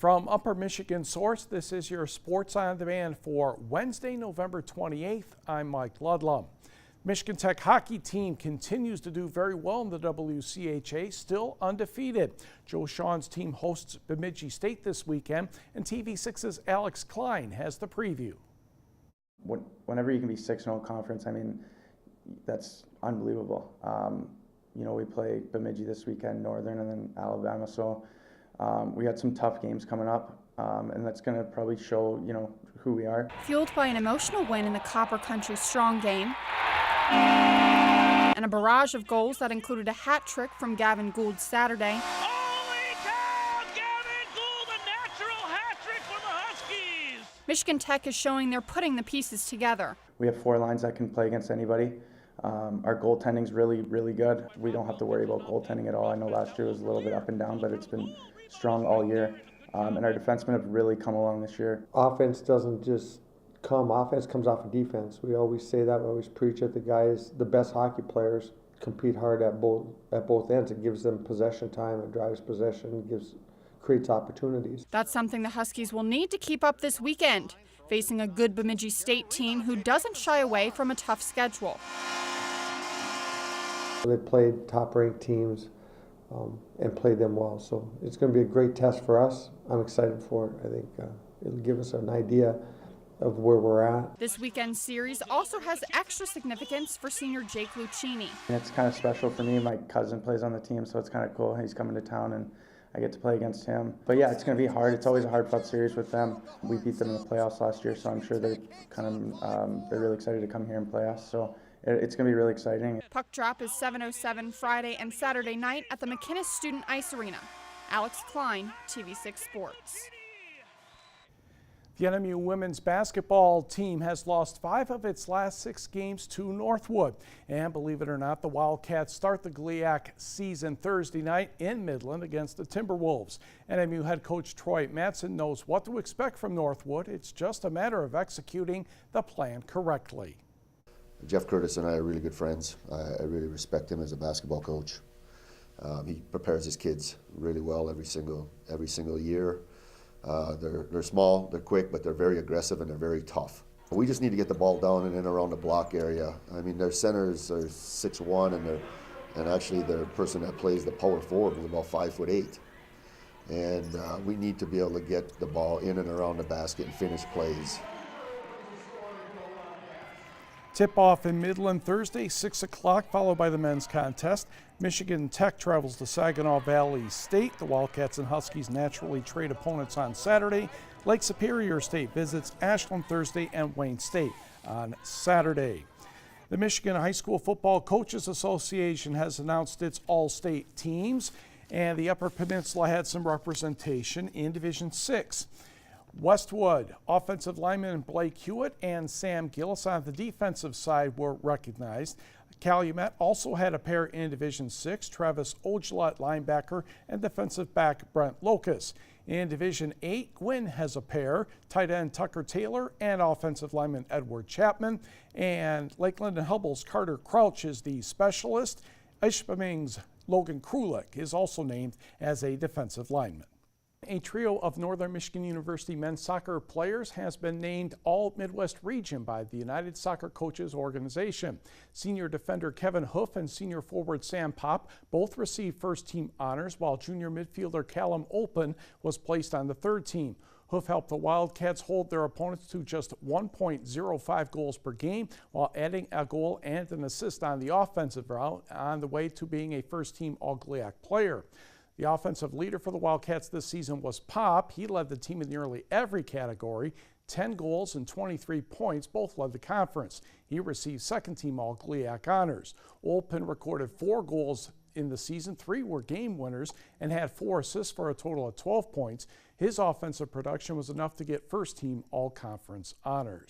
From Upper Michigan Source, this is your Sports on Demand for Wednesday, November 28th. I'm Mike Ludlum. Michigan Tech hockey team continues to do very well in the WCHA, still undefeated. Joe Shawn's team hosts Bemidji State this weekend, and TV6's Alex Klein has the preview. Whenever you can be 6-0 conference, I mean, that's unbelievable. We play Bemidji this weekend, Northern, and then Alabama, so we got some tough games coming up, and that's going to probably show, who we are. Fueled by an emotional win in the Copper Country Strong game and a barrage of goals that included a hat trick from Gavin Gould Saturday. Holy cow! Gavin Gould, a natural hat trick for the Huskies! Michigan Tech is showing they're putting the pieces together. We have 4 lines that can play against anybody. Our goaltending's really, really good. We don't have to worry about goaltending at all. I know last year was a little bit up and down, but it's been strong all year. And our defensemen have really come along this year. Offense doesn't just come, offense comes off of defense. We always say that, we always preach it. The guys, the best hockey players, compete hard at both ends. It gives them possession time, it drives possession, creates opportunities. That's something the Huskies will need to keep up this weekend, facing a good Bemidji State team who doesn't shy away from a tough schedule. They played top-ranked teams and played them well, so it's going to be a great test for us. I'm excited for it. I think it'll give us an idea of where we're at. This weekend's series also has extra significance for senior Jake Lucchini. And it's kind of special for me. My cousin plays on the team, so it's kind of cool. He's coming to town and I get to play against him. But yeah, it's going to be hard. It's always a hard-fought series with them. We beat them in the playoffs last year, so I'm sure they're really excited to come here and play us. So it's going to be really exciting. Puck drop is 7:07 Friday and Saturday night at the McInnes Student Ice Arena. Alex Klein, TV6 Sports. The NMU women's basketball team has lost 5 of its last 6 games to Northwood. And believe it or not, the Wildcats start the GLIAC season Thursday night in Midland against the Timberwolves. NMU head coach Troy Mattson knows what to expect from Northwood. It's just a matter of executing the plan correctly. Jeff Curtis and I are really good friends. I really respect him as a basketball coach. He prepares his kids really well every single year. They're small, they're quick, but they're very aggressive and they're very tough. We just need to get the ball down and in around the block area. I mean, their centers are 6'1", and actually their person that plays the power forward is about 5'8". And we need to be able to get the ball in and around the basket and finish plays. Tip-off in Midland Thursday, 6 o'clock, followed by the men's contest. Michigan Tech travels to Saginaw Valley State. The Wildcats and Huskies naturally trade opponents on Saturday. Lake Superior State visits Ashland Thursday and Wayne State on Saturday. The Michigan High School Football Coaches Association has announced its all-state teams, and the Upper Peninsula had some representation in Division 6. Westwood offensive lineman Blake Hewitt and Sam Gillis on the defensive side were recognized. Calumet also had a pair in Division 6, Travis Ogelot linebacker and defensive back Brent Locus. In Division 8, Gwynn has a pair, tight end Tucker Taylor and offensive lineman Edward Chapman. And Lakeland and Hubbell's Carter Crouch is the specialist. Ishpeming's Logan Krulik is also named as a defensive lineman. A trio of Northern Michigan University men's soccer players has been named All-Midwest Region by the United Soccer Coaches Organization. Senior defender Kevin Hoof and senior forward Sam Pop both received first-team honors, while junior midfielder Callum Olpen was placed on the third team. Hoof helped the Wildcats hold their opponents to just 1.05 goals per game, while adding a goal and an assist on the offensive route on the way to being a first-team All-GLIAC player. The offensive leader for the Wildcats this season was Pop. He led the team in nearly every category. 10 goals and 23 points both led the conference. He received second-team All-GLIAC honors. Olpen recorded 4 goals in the season. 3 were game winners and had 4 assists for a total of 12 points. His offensive production was enough to get first-team All-Conference honors.